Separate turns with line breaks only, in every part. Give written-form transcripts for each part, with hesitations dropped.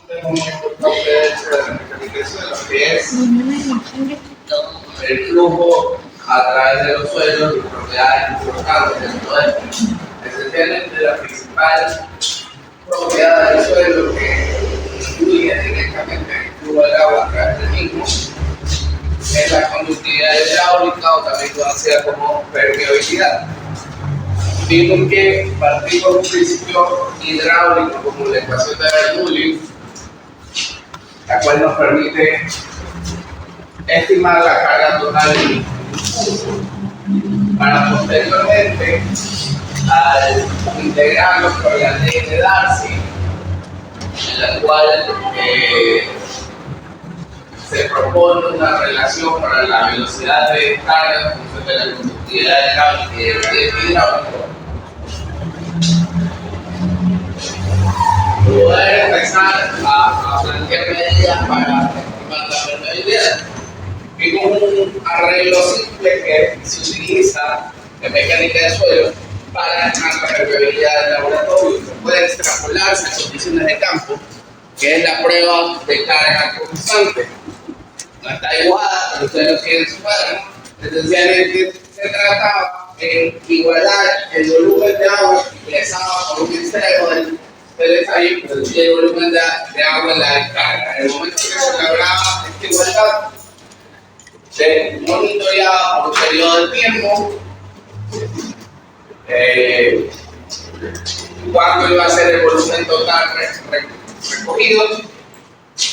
es muy importante de la mecánica del suelo, que es el flujo a través de los suelos y propiedades importantes del suelo. Esencialmente, la principal propiedad del suelo que influye directamente en el flujo del agua a través del mismo es la conductividad hidráulica, o también conocida como permeabilidad. Vimos que partimos de un principio hidráulico como la ecuación de Bernoulli, la cual nos permite estimar la carga total del mismo, para posteriormente, al integrarlo por la ley de Darcy, en la cual se propone una relación para la velocidad de carga en función de la conductividad hidráulica y el riesgo hidráulico, poder empezar a plantear medidas para estimar la permeabilidad. Vimos un arreglo simple que se utiliza en mecánica de suelo para estimar la permeabilidad del laboratorio, que puede extrapolarse a condiciones de campo, que es la prueba de carga constante. No está igualada, pero ustedes lo quieren superar. Esencialmente se trataba de igualar el volumen de agua ingresado por un extremo del ensayo y el volumen de agua en la descarga. En el momento que se lograba esta igualdad, se monitoreaba por un periodo de tiempo cuánto iba a ser el volumen total recogido,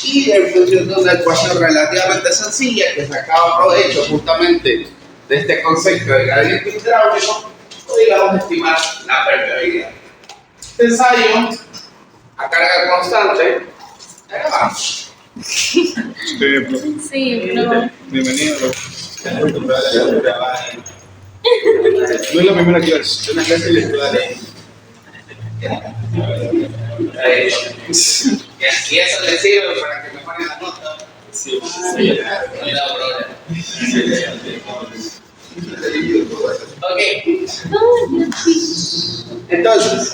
y en función de una ecuación relativamente sencilla que sacaba provecho justamente de este concepto de gradiente hidráulico, podíamos estimar la permeabilidad. Este ensayo a carga constante era más.
Sí, pero... Bienvenido. No es la primera clase, es una clase virtual.
Y eso le sirve para que me pongan la nota.
Sí.
No da problema. Ok. Entonces,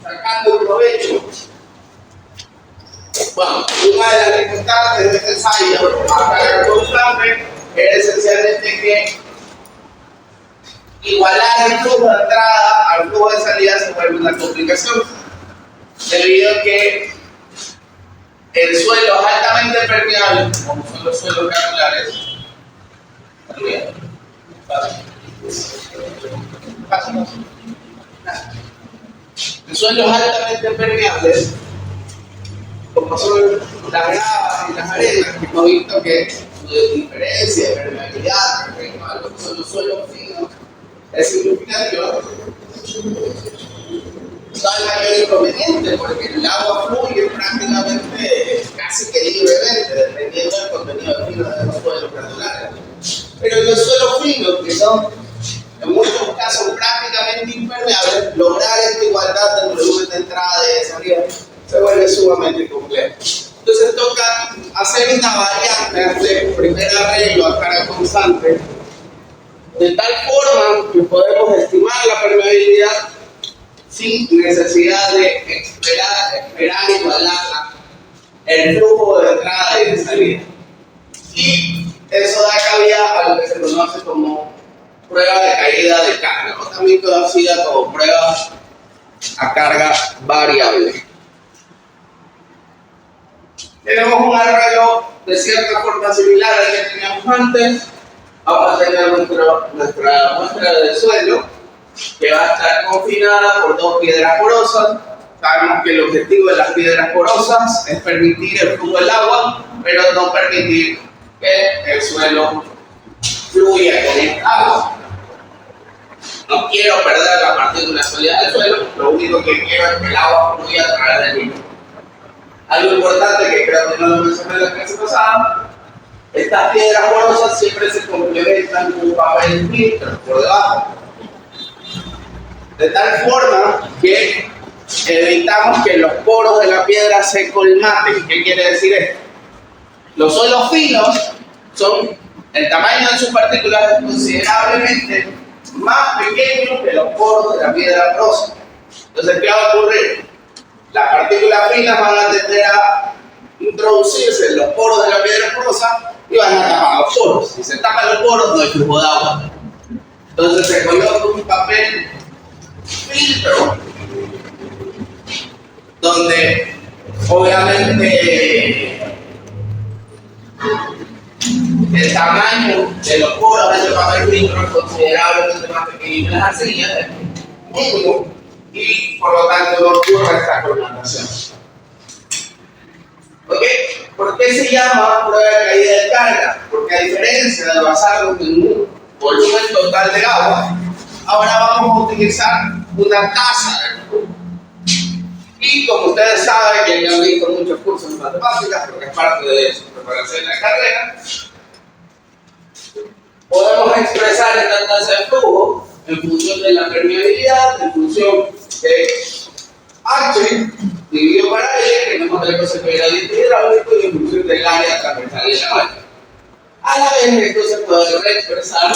sacando el provecho. Bueno, una de las dificultades de este ensayo a carga constante es esencialmente que igualar el flujo de entrada al flujo de salida se vuelve una complicación, debido a que el suelo es altamente permeable, como son los suelos granulares. El suelo es altamente permeable, como son las gravas y las arenas, que hemos visto que su diferencia de permeabilidad respecto a lo que son los suelos finos es significativa. No hay mayor inconveniente porque el agua fluye prácticamente casi que libremente, dependiendo del contenido fino de los suelos granulares. Pero en los suelos finos, que son en muchos casos prácticamente impermeables, lograr esta igualdad del volumen de entrada y de salida se vuelve sumamente complejo. Entonces toca hacer una variante de primer arreglo a carga constante, de tal forma que podemos estimar la permeabilidad sin necesidad de esperar igualar el flujo de entrada y de salida. Y eso da cabida a lo que se conoce como prueba de caída de carga, o también conocida como prueba a carga variable. Tenemos un arreglo de cierta forma similar al que teníamos antes. Vamos a tener nuestra muestra del suelo, que va a estar confinada por dos piedras porosas. Sabemos que el objetivo de las piedras porosas es permitir el flujo del agua, pero no permitir que el suelo fluya con el agua. No quiero perder la particularidad del suelo, lo único que quiero es que el agua fluya a través del mismo. Algo importante que creo que no lo mencioné en la clase pasada: estas piedras porosas siempre se complementan con un papel filtro por debajo, de tal forma que evitamos que los poros de la piedra se colmaten. ¿Qué quiere decir esto? Los suelos finos son, el tamaño de sus partículas es considerablemente más pequeño que los poros de la piedra porosa. Entonces, ¿qué va a ocurrir? La partículas finas van a tender a introducirse en los poros de la piedra porosa y van a tapar los poros. Si se tapan los poros, no hay flujo de agua. Entonces se coloca un papel filtro donde obviamente el tamaño de los poros de ese papel filtro es considerablemente más pequeño que las arcillas, es mínimo, y por lo tanto no ocurre esta colonización. ¿Ok? ¿Por qué se llama prueba de caída de carga? Porque a diferencia de basarnos en un volumen total de agua, ahora vamos a utilizar una tasa del flujo. Y como ustedes saben, que ya han visto muchos cursos de matemáticas, porque es parte de su preparación en la carrera, podemos expresar esta tasa de flujo en función de la permeabilidad, en función de H dividido para L, que no es otra cosa que el gradiente hidráulico, y en función del área transversal de la máquina. A la vez, esto se puede reexpresar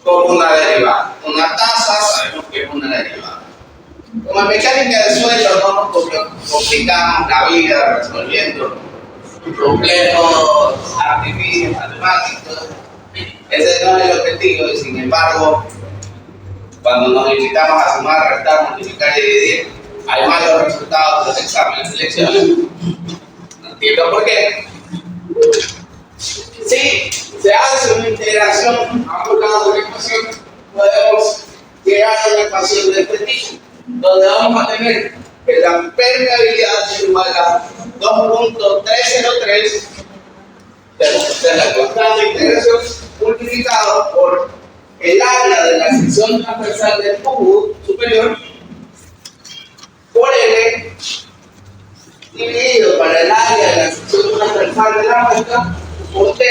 como una derivada. Una tasa, sabemos que es una derivada. Como en mecánica de suelo no nos complicamos la vida resolviendo complejos artificios matemáticos. Ese no es el objetivo, y sin embargo, cuando nos limitamos a sumar, restar, multiplicar y dividir, hay malos resultados de los exámenes de lecciones. No entiendo por qué. Si se hace una integración a ambos lados de la ecuación, podemos llegar a una ecuación de este tipo, donde vamos a tener que la permeabilidad es igual a 2.303, tenemos que hacer la constante de integración multiplicado por el área de la sección transversal del tubo superior por L dividido para el área de la sección transversal de la muestra por T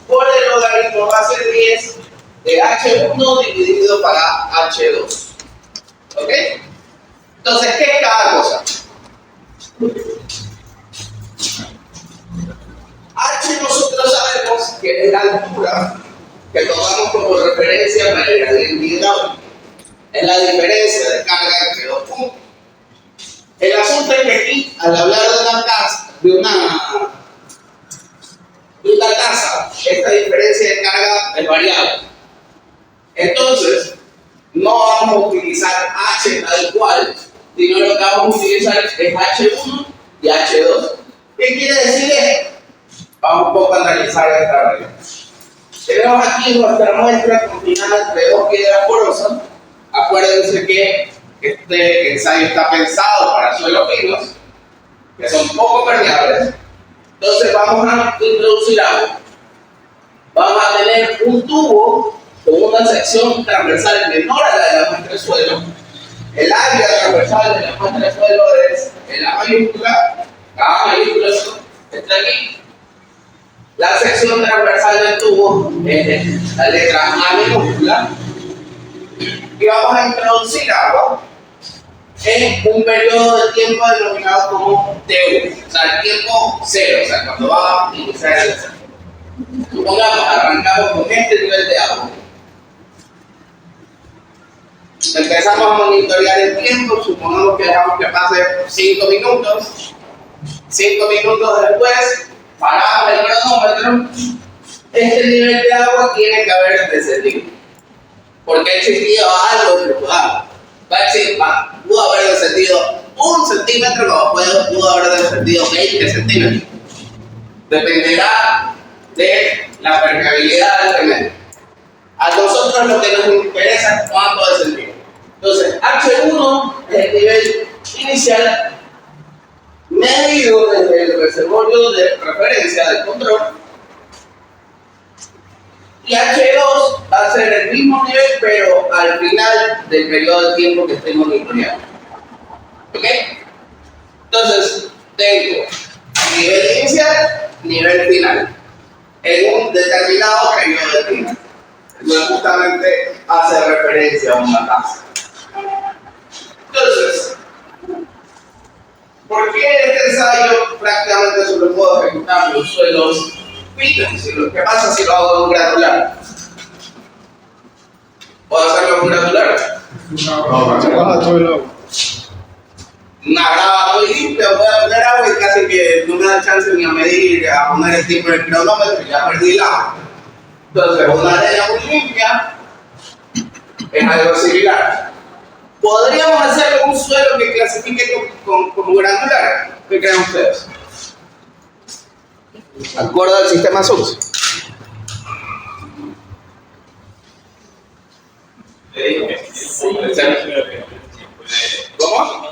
por el logaritmo base 10 de H1 dividido para H2. ¿Ok? Entonces, ¿qué es cada cosa? H nosotros sabemos que es la altura que tomamos como referencia para el gradiente hidráulico. Es la diferencia de carga entre dos puntos. El asunto es que aquí, al hablar de una tasa, esta diferencia de carga es variable. Entonces, no vamos a utilizar H tal cual, sino lo que vamos a utilizar es H1 y H2. ¿Qué quiere decir esto? Vamos un poco a analizar esta regla. Tenemos aquí nuestra muestra combinada entre dos piedras porosas. Acuérdense que este ensayo está pensado para suelos finos, que son poco permeables. Entonces vamos a introducir agua. Vamos a tener un tubo con una sección transversal menor a la de la muestra de suelo. El área transversal de la muestra de suelo es en la mayúscula, cada mayúscula está aquí. La sección transversal del tubo es la letra A minúscula. Y vamos a introducir agua en un periodo de tiempo denominado como T1, o sea, el tiempo cero, o sea, cuando va a iniciar el cero. Supongamos, arrancamos con este nivel de agua. Empezamos a monitorear el tiempo, supongamos que dejamos que pase 5 minutos. 5 minutos después, paramos el cronómetro. Este nivel de agua tiene que haber descendido, porque ha existido algo de flujo de agua. Pudo haber descendido 1 centímetro, como pudo haber descendido 20 centímetros. Dependerá de la permeabilidad del terreno. A nosotros lo que nos interesa es cuánto descendió. Entonces, H1 es el nivel inicial medido desde el reservorio de referencia del control. Y H2 va a ser el mismo nivel, pero al final del periodo de tiempo que estemos monitoreando. ¿Ok? Entonces, tengo nivel inicial, nivel final, en un determinado periodo de tiempo. Entonces, justamente hace referencia a una tasa. Entonces, ¿por qué este ensayo prácticamente solo puedo ejecutar los suelos finos? ¿Qué pasa si lo hago en un granular? ¿Puedo hacerlo en un granular?
No, suelo.
una grava muy limpia, voy a poner agua y casi que no me da chance ni a medir, a poner el tiempo en el cronómetro, ya perdí el agua. Entonces, una arena muy limpia es algo similar. Podríamos hacer un suelo que clasifique como granular. ¿Qué creen ustedes? Acorde al sistema SUS. ¿Cómo?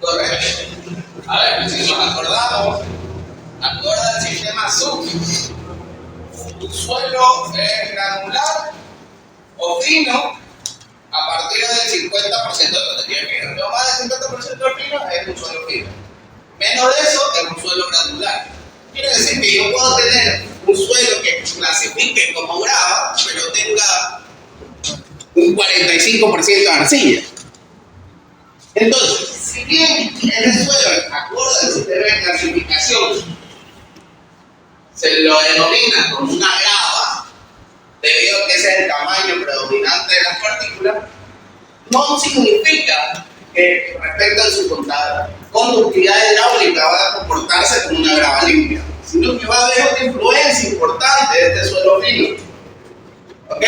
Correcto. A ver, si nos acordamos, acorde al sistema SUS, un suelo es granular o fino a partir del 50% de potencia fina. Lo más del 50% fino es un suelo fino. Menos de eso es un suelo granular. Quiere decir que yo puedo tener un suelo que clasifique como grava, pero tenga un 45% de arcilla. Entonces, si bien ese suelo, acorde al sistema de clasificación, se lo denomina como una grava, debido a que ese es el tamaño predominante de las partículas, no significa que respecto a su conductividad hidráulica va a comportarse como una grava limpia, sino que va a haber una influencia importante de este suelo fino. ¿Ok?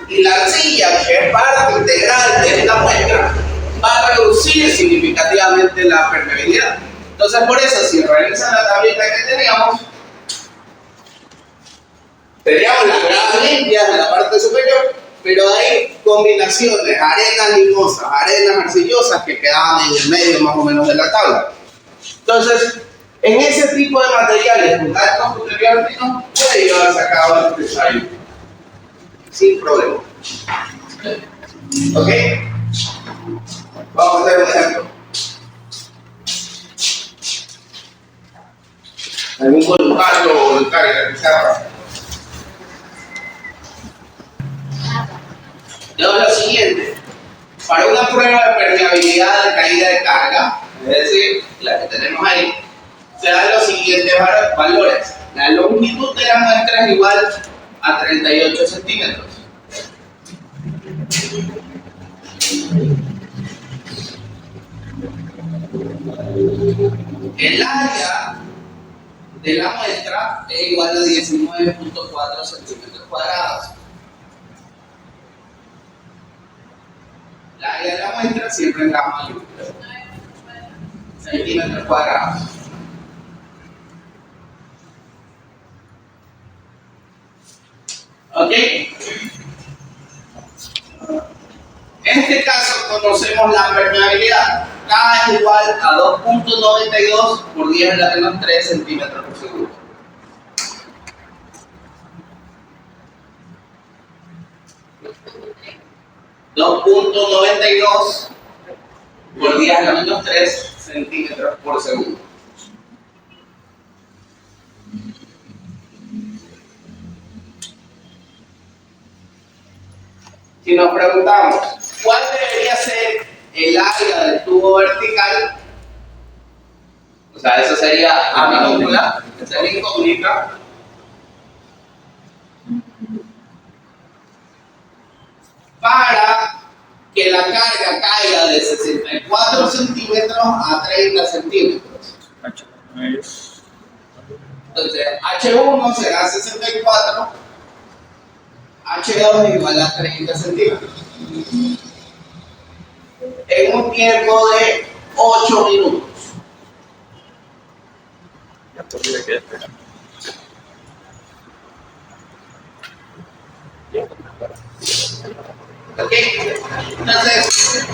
Y la arcilla, que es parte integral de esta muestra, va a reducir significativamente la permeabilidad. Entonces, por eso, si revisan la tablita que teníamos las gravas limpias en la parte superior, pero hay combinaciones, arenas limosas, arenas arcillosas que quedaban en el medio más o menos de la tabla. Entonces, en ese tipo de materiales, con alto posterior fino, puede llevarse a cabo el ensayo sin problema. ¿Ok? Vamos a hacer un ejemplo. ¿Algún voluntario o voluntaria de la pizarra? Luego lo siguiente, para una prueba de permeabilidad de caída de carga, es decir, la que tenemos ahí, se dan los siguientes valores. La longitud de la muestra es igual a 38 centímetros. El área de la muestra es igual a 19.4 centímetros cuadrados. La área de la muestra siempre en gramos mayúsculas. Centímetros cuadrados. ¿Ok? En este caso conocemos la permeabilidad. K es igual a 2.92 por 10 a la menos 3 centímetros por segundo. .92 por 10 a la menos 3 centímetros por segundo. Si nos preguntamos cuál debería ser el área del tubo vertical, o sea, eso sería A minúscula, sería incógnita. Para que la carga caiga de 64 centímetros a 30 centímetros. Entonces, H1 será 64, H2 igual a 30 centímetros. En un tiempo de 8 minutos. ¿Ok? Entonces,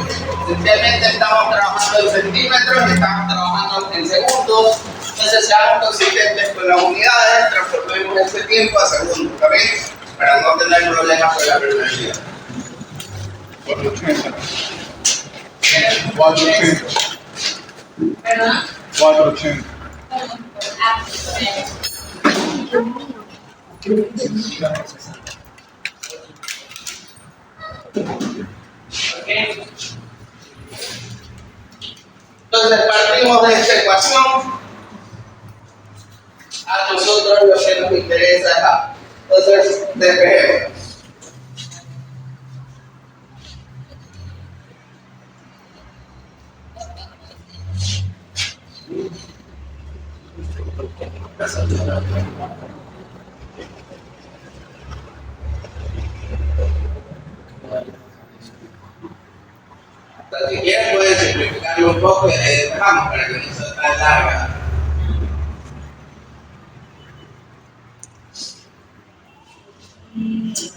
esencialmente estamos trabajando en centímetros, estamos trabajando en segundos. Entonces, seamos consistentes con las unidades, transformemos este tiempo a segundos, ¿está bien? Para no tener problemas con la permeabilidad.
480.
480. ¿Perdón?
480.
Okay. Entonces partimos de esta ecuación. A nosotros lo que nos interesa es A. Entonces despejemos. si quieren pueden simplificarlo un poco y ahí dejamos para que no sea tan larga.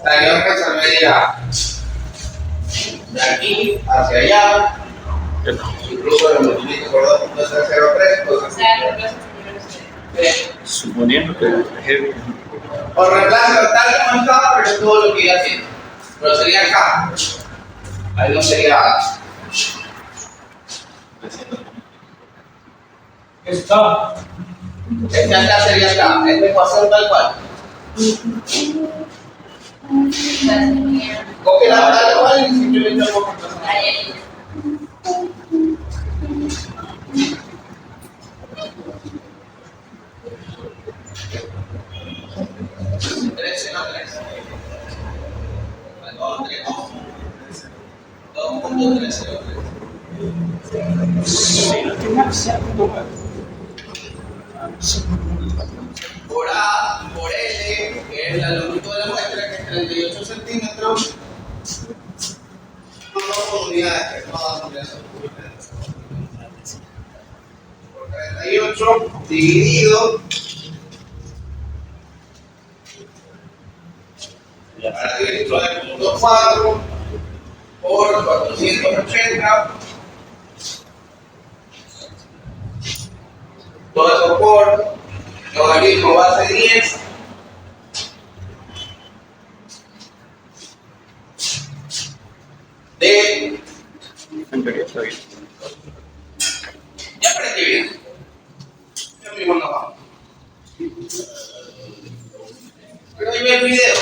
La guión resolvería de aquí hacia allá, incluso lo multiplico por 2.303, pues,
suponiendo que el
o reemplazo tal como estaba, pero es todo lo que iba haciendo. Pero sería acá. Ahí no sería.
Está.
Este acá sería acá. Este ecuación tal cual. Coge la tal cual y simplemente lo pongo. Tres en la tres. 2.303. Por A, por L, que es la longitud de la muestra, que es 38 centímetros, son 2 unidades, que no dan unidades. Por 38 dividido para dividirlo de punto 4 por 480, todo eso por logaritmo base 10 de.
en teoría está bien.
Ya aprendí bien. Ya mismo nos vamos. Pero dime el video.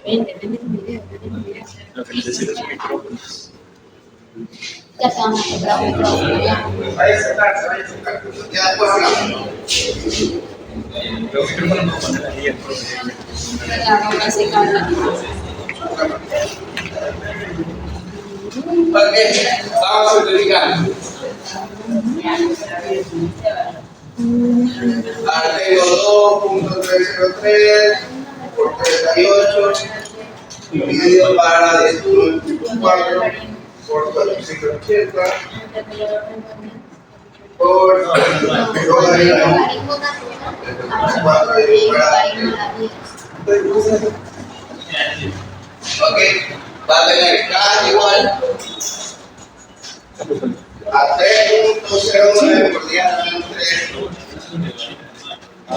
Vente el video, el video.
Lo que necesito es un micrófono.
Ya estamos encontrando un micrófono, ya.
Vaya a sentarse, vaya a sentarse. Ya después hablamos.
Los micrófonos no ponen ahí el profe.
Ya, vamos a hacer cámara.
Ok, vamos a simplificar. Ahora tengo 2.303 por 38 dividido para 10.4 por 480 por
Logaritmo
ok, va a tener K igual a 3.09 por 10 a menos 3
Ya.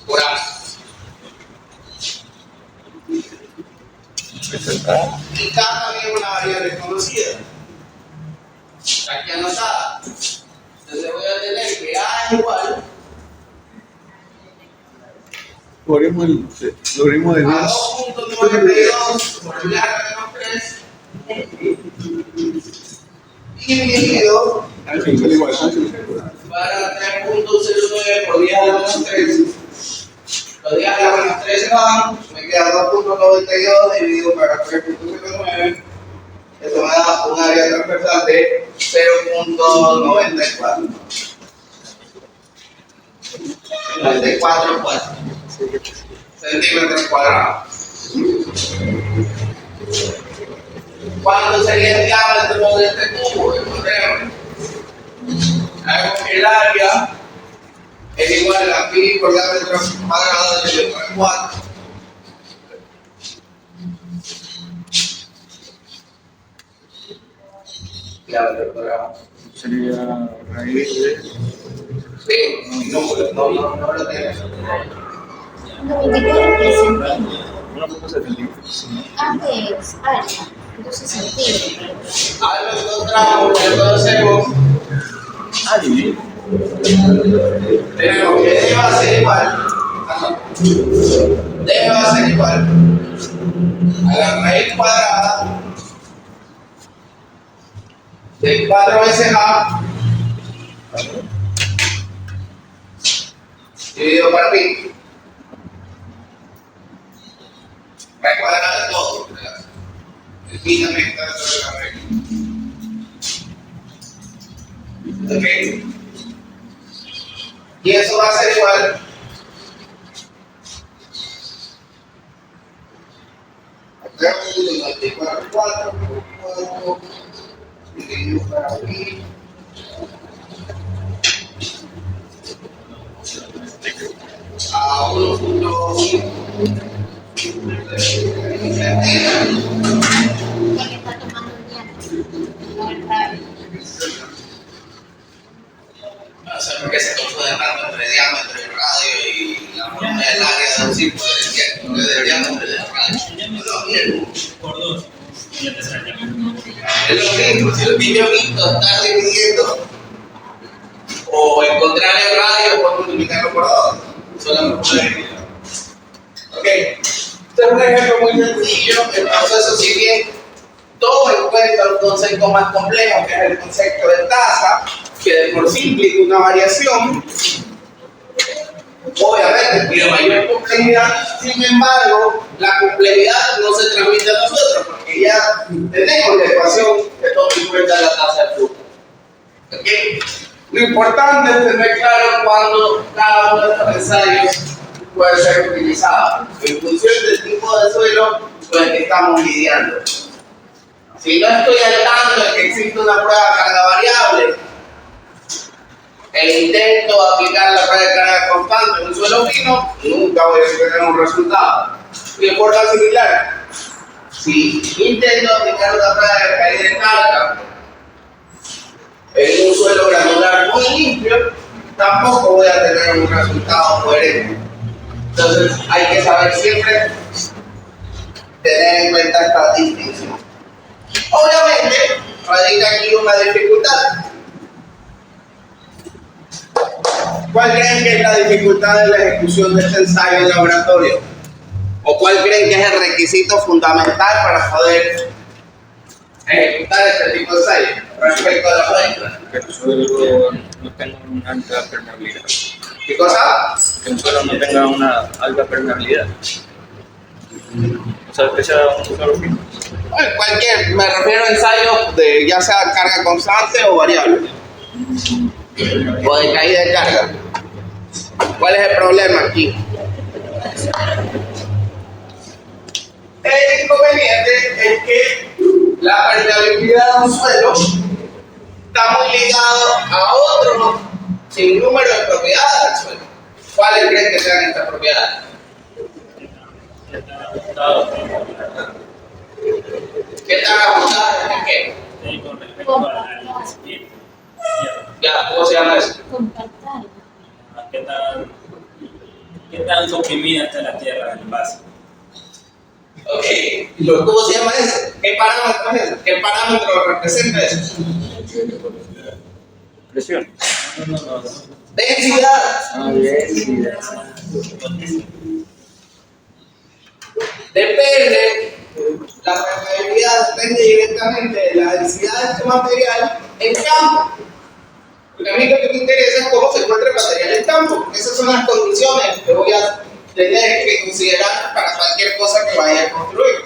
por A. Y K también es una variable conocida. Aquí anotada. Entonces voy a tener que A igual
Logaritmo de
a
10.
2.92 por 10 a menos 3 dividido para 3.09 por 10 a la menos 3. Los 10 a la menos 3 se van, me queda 2.92 dividido para 3.09. Eso me da un área transversal de 0.94. 94 centímetros cuadrados. ¿Cuánto sería el diámetro de este tubo? Encontremos. Sabemos que el área es igual a pi por diámetro cuadrado de 4. Diámetro cuadrado.
Sería raíz de.
Sí, no lo tienes.
94 centímetros.
1.7 centímetros.
Antes, área, 12 centímetros.
Ahora lo encontramos, entonces
Dividir.
tenemos que D va a ser igual. D va a ser igual a la raíz cuadrada de 4 veces A dividido por pi. Raíz cuadrada de todo. El pi también está dentro de la raíz. ¿Ok? Y eso va a ser igual a 94 por 4 dividido por aquí a 1.5.
Porque está tomando el tiempo. No el radio.
O sea, porque se confunde tanto entre diámetro y radio y la forma del área de un círculo del diámetro y del radio. No, bien.
Por 2. Ya te sale.
Es lo mismo, si el niño visto está dividiendo o encontrar el radio por multiplicarlo por 2. Solamente por dividir. Ok. Este es un ejemplo muy sencillo. El proceso, si bien todo encuentra un concepto más complejo, que es el concepto de tasa, que de por sí implica una variación, obviamente tiene mayor complejidad. Sin embargo, la complejidad no se transmite a nosotros, porque ya tenemos la ecuación que toma en cuenta la tasa de flujo. ¿Okay? Lo importante es tener claro cuándo cada uno de estos ensayos puede ser utilizado, en función del tipo de suelo con el que estamos lidiando. Si no estoy al tanto de que existe una prueba de carga variable e intento aplicar la prueba de carga constante en un suelo fino, nunca voy a obtener un resultado. Y de forma similar, si intento aplicar una prueba de caída de carga en un suelo granular muy limpio, tampoco voy a tener un resultado coherente. Entonces hay que saber siempre tener en cuenta esta distinción. Obviamente, radica aquí una dificultad. ¿Cuál creen que es la dificultad de la ejecución de este ensayo en laboratorio? ¿O cuál creen que es el requisito fundamental para poder ejecutar este tipo de ensayo respecto a la muestra?
Que el suelo no tenga una alta permeabilidad.
¿Qué cosa?
Que el suelo no tenga una alta permeabilidad. O sea, que sea un suelo fino.
Bueno, cualquier, me refiero a ensayos de ya sea carga constante o variable. O de caída de carga. ¿Cuál es el problema aquí? El inconveniente es que la permeabilidad de un suelo está muy ligado a otro sinnúmero de propiedades del suelo. ¿Cuáles creen que sean estas propiedades? ¿Qué tan ajustadas en qué?
Con respecto a la disciplina.
Ya, ¿cómo se llama eso?
Compactar.
¿Qué tan comprimida está la tierra en el base?
Ok, ¿cómo se llama eso? ¿Qué parámetro es eso? ¿Qué parámetro representa eso?
Presión.
No.
Densidad.
Densidad.
Depende, la permeabilidad depende directamente de la densidad de este material en campo. Porque a mí lo que me interesa es cómo se encuentra el material en campo. Esas son las condiciones que voy a tener que considerar para cualquier cosa que vaya a construir.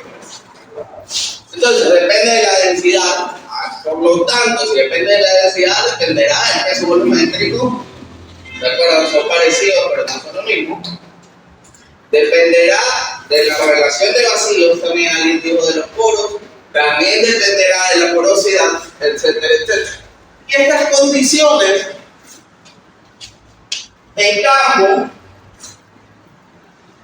Entonces, depende de la densidad. Por lo tanto, si depende de la densidad, dependerá del peso volumétrico. ¿De acuerdo? Son parecidos, pero no son lo mismo. Dependerá de la relación de vacíos también al íntimo de los poros. También dependerá de la porosidad, etcétera, etcétera. Y estas condiciones en campo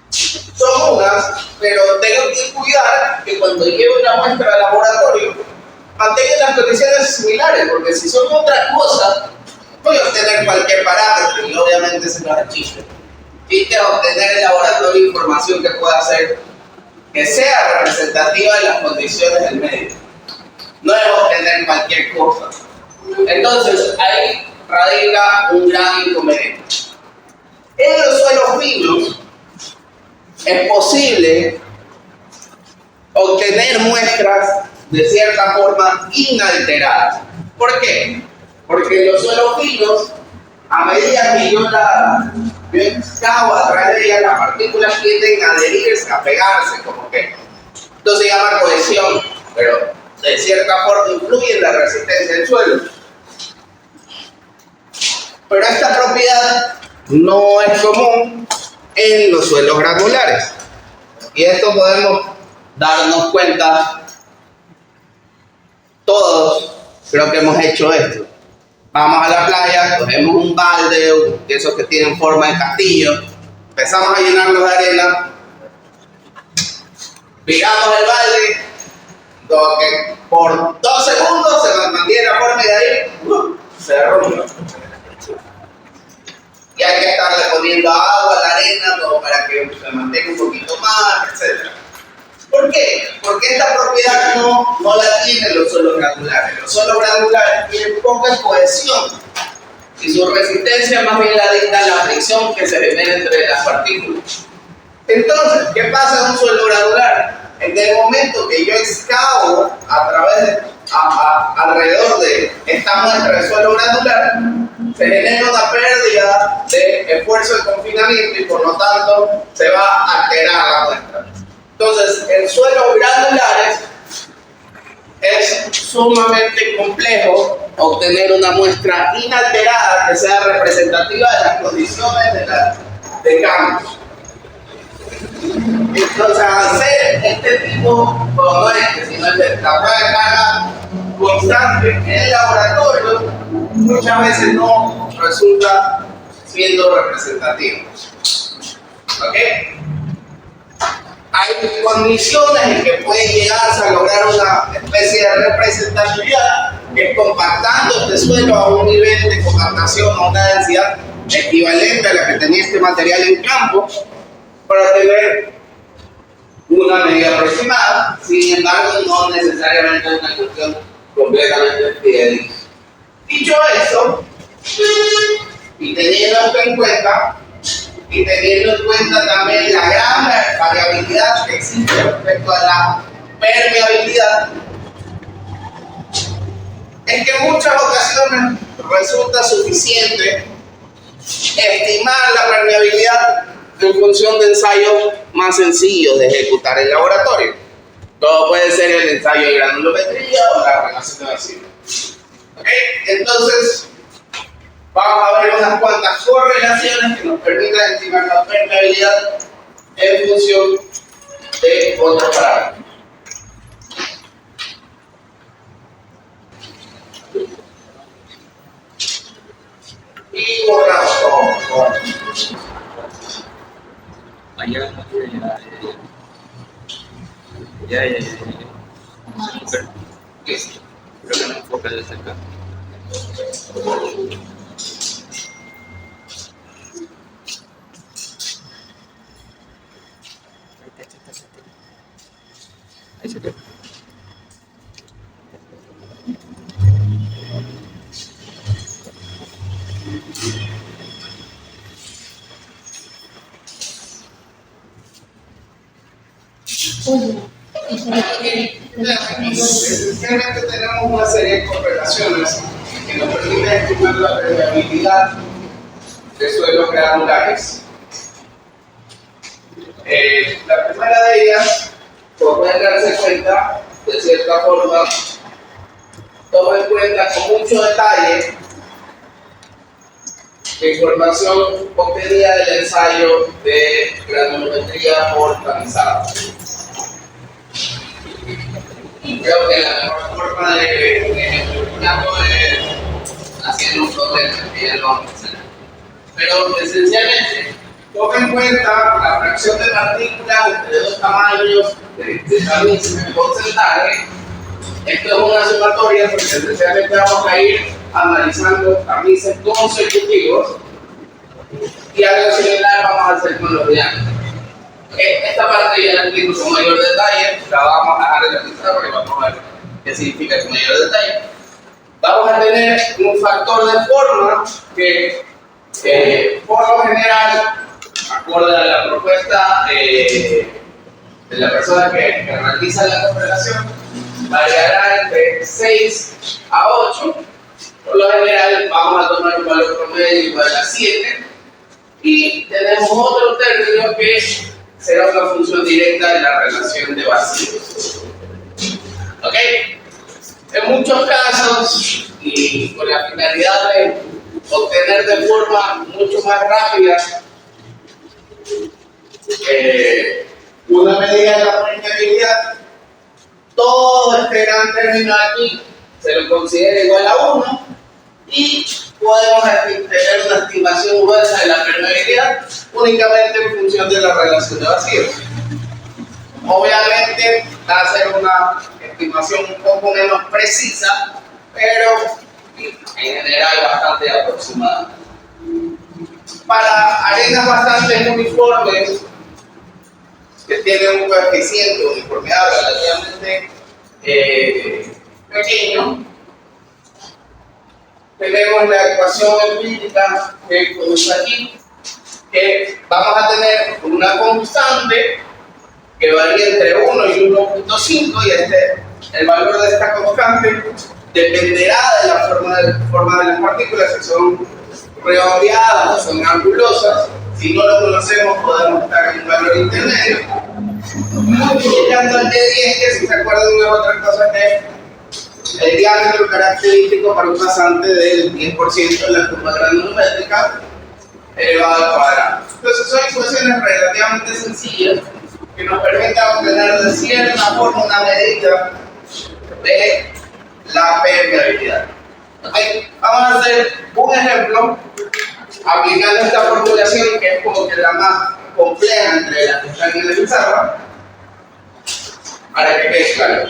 son unas, pero tengo que cuidar que cuando lleve una muestra al laboratorio mantenga las condiciones similares, porque si son otras cosas, voy a obtener cualquier parámetro y obviamente se nos chiste. Y que obtener en el laboratorio información que pueda hacer que sea representativa de las condiciones del medio. No es obtener cualquier cosa. Entonces, ahí radica un gran inconveniente. En los suelos finos es posible obtener muestras de cierta forma inalteradas. ¿Por qué? Porque en los suelos finos, a medida que yo excavo a través de ellas, las partículas tienden a adherirse, a pegarse, como que esto se llama cohesión, pero de cierta forma influye en la resistencia del suelo. Pero esta propiedad no es común en los suelos granulares. Y esto podemos darnos cuenta, todos creo que hemos hecho esto. Vamos a la playa, cogemos un balde, de esos que tienen forma de castillo, empezamos a llenarlo de arena, picamos el balde, como que por 2 segundos se mantiene la forma y de ahí se rompe. Y hay que estarle poniendo agua a la arena como para que se mantenga un poquito más, etc. ¿Por qué? Porque esta propiedad no la tienen los suelos granulares. Los suelos granulares tienen poca cohesión y su resistencia más bien la dicta la fricción que se genera entre las partículas. Entonces, ¿qué pasa en un suelo granular? En el momento que yo excavo a través de, alrededor de esta muestra de suelo granular, se genera una pérdida de esfuerzo de confinamiento y por lo tanto se va a alterar la muestra. Entonces, en suelos granulares es sumamente complejo obtener una muestra inalterada que sea representativa de las condiciones de cambios. Entonces, hacer este tipo, como este, sino el de la prueba de carga constante en el laboratorio, muchas veces no resulta siendo representativo. ¿Ok? Hay condiciones en que puede llegarse a lograr una especie de representatividad, que es compactando este suelo a un nivel de compactación, a una densidad equivalente a la que tenía este material en campo, para tener una medida aproximada. Sin embargo, no necesariamente una cuestión completamente fidedigna. Dicho eso, y teniendo esto en cuenta, y teniendo en cuenta también la gran variabilidad que existe respecto a la permeabilidad, es que en muchas ocasiones resulta suficiente estimar la permeabilidad en función de ensayos más sencillos de ejecutar en laboratorio. Todo puede ser el ensayo de granulometría o la relación de vacío. ¿Okay? Entonces, vamos a ver unas cuantas correlaciones que nos permitan estimar la permeabilidad en función de otros parámetros. Y borramos todo.
Ya.
Nice.
Listo.
Creo que no enfoca de cerca. Ahí se quedó.
Oye,
Esencialmente tenemos una serie de correlaciones que nos permiten estimar la permeabilidad de suelos granulares. La primera de ellas, por poder darse cuenta, de cierta forma, toma en cuenta con mucho detalle la información obtenida del ensayo de granulometría organizada. Creo que la mejor forma de ejemplificarlo es haciendo un problema, que ya lo vamos a hacer. Pero esencialmente, toma en cuenta la fracción de partículas entre dos tamaños de la misma porcentaje. Esto es una sumatoria porque esencialmente vamos a ir analizando tamices consecutivos y algo similar vamos a hacer con los diámetros. Esta parte ya la explico con mayor detalle, la vamos a dejar en la pizarra porque vamos a ver qué significa con mayor detalle. Vamos a tener un factor de forma que por lo general, acorde a la propuesta de la persona que realiza la correlación, variará entre 6 a 8. Por lo general vamos a tomar un valor promedio igual a 7 y tenemos otro término que será una función directa de la relación de vacío. ¿Ok? En muchos casos, y con la finalidad obtener de forma mucho más rápida una medida de la permeabilidad, todo este gran término aquí se lo considera igual a 1 y podemos tener una estimación gruesa de la permeabilidad únicamente en función de la relación de vacío. Obviamente va a ser una estimación un poco menos precisa, pero en general bastante aproximada. Para arenas bastante uniformes, que tienen un coeficiente de uniformidad relativamente pequeño, tenemos la ecuación empírica que produce aquí, que vamos a tener una constante que varía entre 1 y 1.5 y el valor de esta constante dependerá de la forma de las partículas, si son redondeadas o son angulosas. Si no lo conocemos, podemos estar en un valor intermedio. Multiplicando el D10, que si se acuerdan de otra cosa, que el diámetro característico para un pasante del 10% de la curva granulométrica elevado al cuadrado. Entonces son ecuaciones relativamente sencillas que nos permiten obtener de cierta forma una medida de la permeabilidad. Okay. Vamos a hacer un ejemplo aplicando esta formulación, que es como que la más compleja entre las que están en la pizarra, para que quede claro.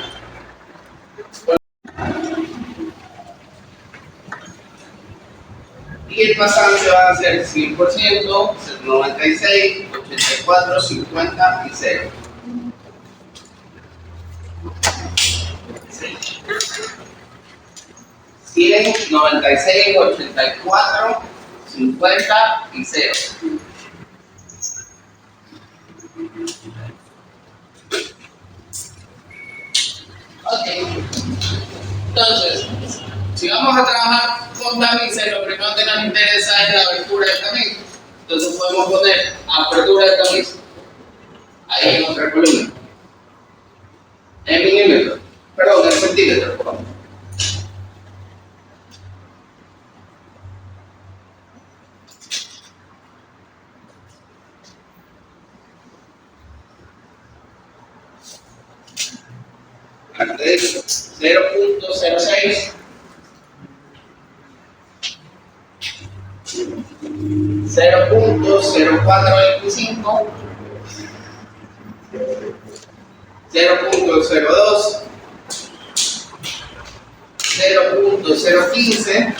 Y el pasante va a ser 100%, 96, 84, 50 y 0. ¿100, 96, 84, 50 y 0? Ok. Entonces, si vamos a trabajar con tamices, lo primero que nos interesa es la abertura del tamiz. Entonces podemos poner apertura del tamiz ahí en nuestra columna. En milímetros, perdón, en centímetros, por favor. Antes 0.06, 0.0425, 0.02, 0.015,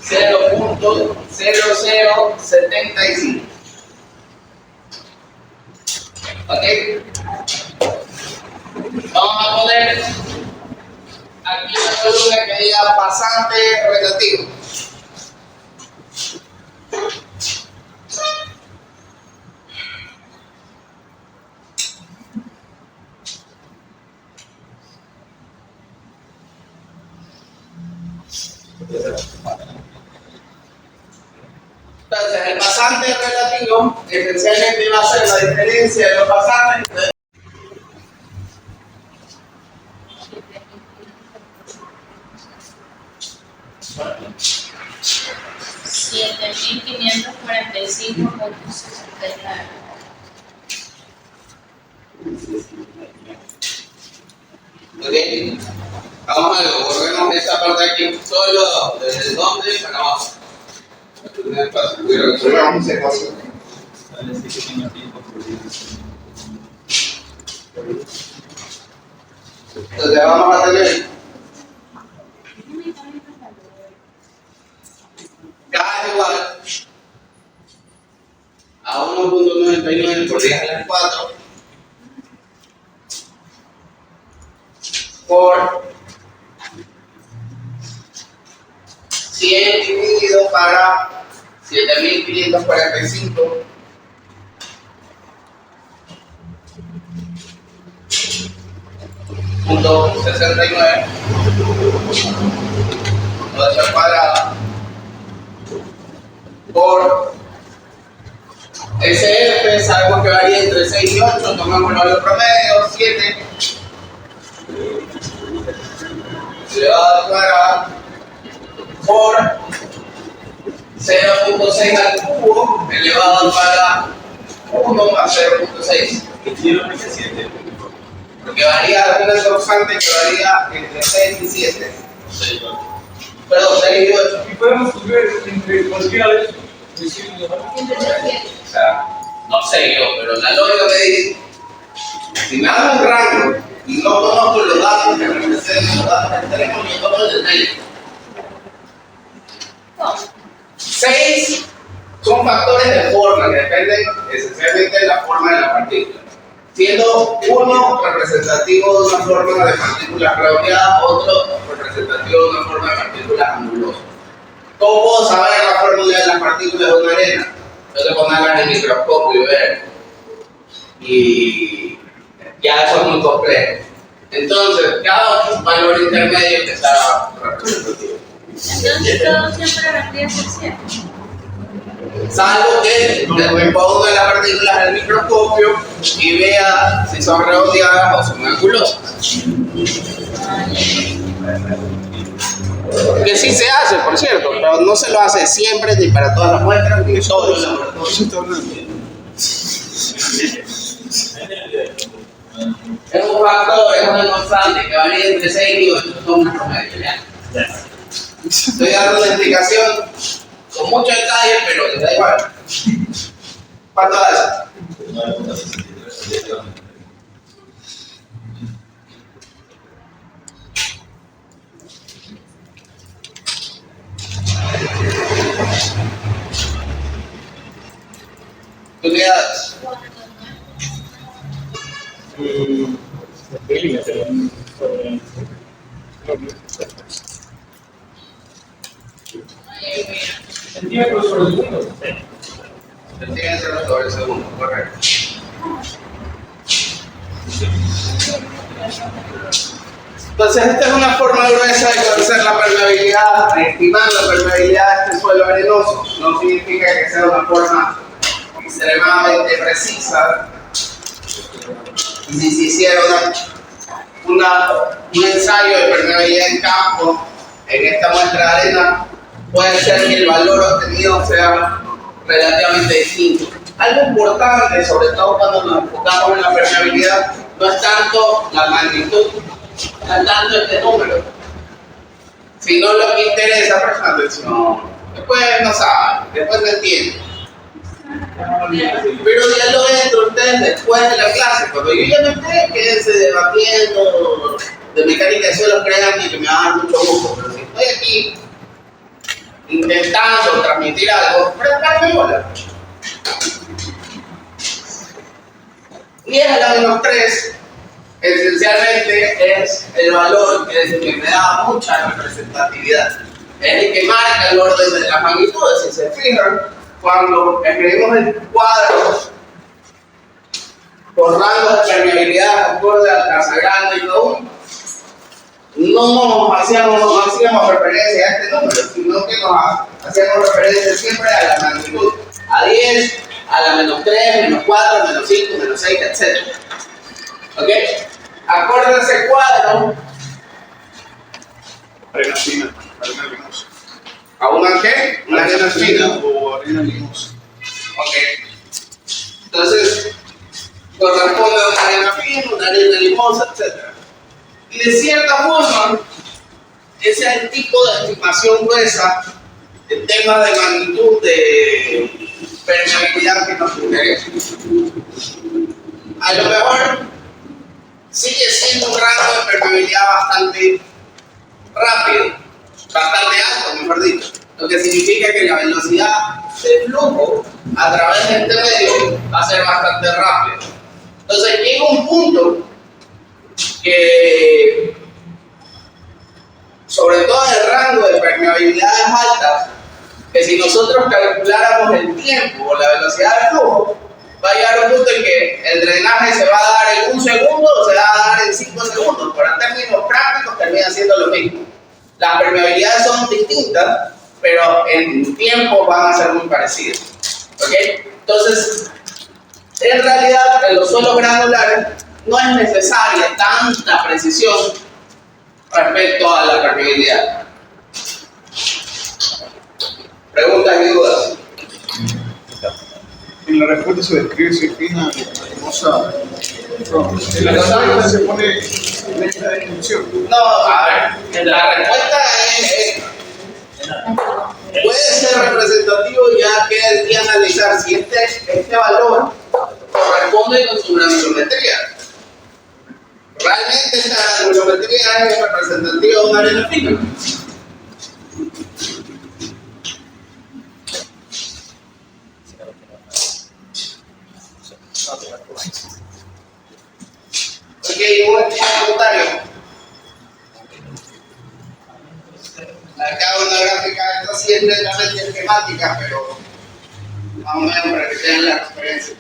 0.0075. ¿Ok? Vamos a poner aquí una columna que diga pasante relativo. Entonces, el pasante relativo esencialmente va a ser la diferencia de los pasantes. Ok, vamos a ver, borremos esta parte aquí, solo desde donde para abajo. Resolvamos ese paso. Entonces vamos a tener K es igual a 1.99 por 10 a la 4 por 100 dividido para 7.545 .69 al cuadrado por SF, sabemos que varía entre 6 y 8, tomamos el valor promedio, 7 elevado al cuadrado por 0.6 al cubo elevado para 1 más 0.6. Porque varía una constante que varía entre 6 y 7. Perdón, 6 y 8.
Y podemos ver entre cualquiera de esos.
O sea, no sé yo, pero la lógica me dice, si me dan un rango y no conozco los datos que representan los datos que tenemos, yo tomo el detalle. 6 son factores de forma que dependen esencialmente de la forma de la partícula. Siendo uno representativo de una forma de partículas redondeadas, otro representativo de una forma de partículas angulosas. ¿Cómo puedo saber la fórmula de las partículas de una arena? Tengo que ponerlas en el microscopio y ver. Y ya eso es muy complejo. Entonces, cada valor intermedio que sea representativo.
Entonces todo siempre vendría a ser cierto.
Salvo que después ponga una de las partículas al microscopio y vea si son redondeadas o son angulosas. Que sí se hace, por cierto, pero no se lo hace siempre ni para todas las muestras ni en todos los laboratorios. Es un factor, es una constante que varía entre 6 y 8, son un promedio, ¿ya? Estoy dando una explicación con mucho detalle, pero les da igual. ¿Cuánto da eso? ¿Tú qué das?
Centímetros sobre segundo.
Centímetros sobre el segundo, correcto. Entonces, esta es una forma gruesa de conocer la permeabilidad, estimar la permeabilidad de este suelo arenoso. No significa que sea una forma extremadamente precisa. Y si se hiciera un ensayo de permeabilidad en campo, en esta muestra de arena, puede ser que el valor obtenido sea relativamente distinto. Algo importante, sobre todo cuando nos enfocamos en la permeabilidad, no es tanto la magnitud, no es tanto este número, sino lo que interesa, presten atención. Después no saben, después no entienden. Pero diálogo entre ustedes después de la clase. Cuando yo ya no esté, quédense debatiendo de mecánica de suelos, créanme que me va a dar mucho gusto. Pero si estoy aquí intentando transmitir algo, préstame bola. 10 a la menos 3 esencialmente es el valor que es el que me da mucha representatividad. Es el que marca el orden de las magnitudes. Si se fijan, cuando escribimos el cuadro por rangos de permeabilidad acorde al Casagrande y todo, no hacíamos referencia a este número, sino que hacíamos referencia siempre a la magnitud, a 10, a la menos 3, menos 4, menos 5, menos 6, etc. ¿Ok? Acorde a ese cuadro,
Arena fina, arena limosa.
¿a una qué? Una arena fina.
O arena limosa.
Ok. Entonces, corresponde a una arena fina, una arena limosa, etc. Y de cierta forma, ese es el tipo de estimación gruesa en temas de magnitud de permeabilidad que nos interesa. A lo mejor sigue siendo un rango de permeabilidad bastante rápido, bastante alto, mejor dicho, lo que significa que la velocidad de flujo a través de este medio va a ser bastante rápido. Entonces llega un punto que, sobre todo en el rango de permeabilidades altas, que si nosotros calculáramos el tiempo o la velocidad de flujo, va a llegar un punto en que el drenaje se va a dar en 1 segundo o se va a dar en 5 segundos, pero en términos prácticos termina siendo lo mismo. Las permeabilidades son distintas, pero en tiempo van a ser muy parecidas. ¿Ok? Entonces, en realidad, en los suelos granulares no es necesaria tanta precisión respecto a la permeabilidad. Preguntas y dudas.
En la respuesta se describe si fina, hermosa. No, en la respuesta se pone en esta descripción.
No, a ver, la respuesta es puede ser representativo ya que hay que analizar si este valor corresponde con su granulometría. Realmente esta granulometría es representativa de una arena fina. Ok, un último comentario. Acá una gráfica, esta sí es netamente esquemática, pero más o menos para que tengan la referencia.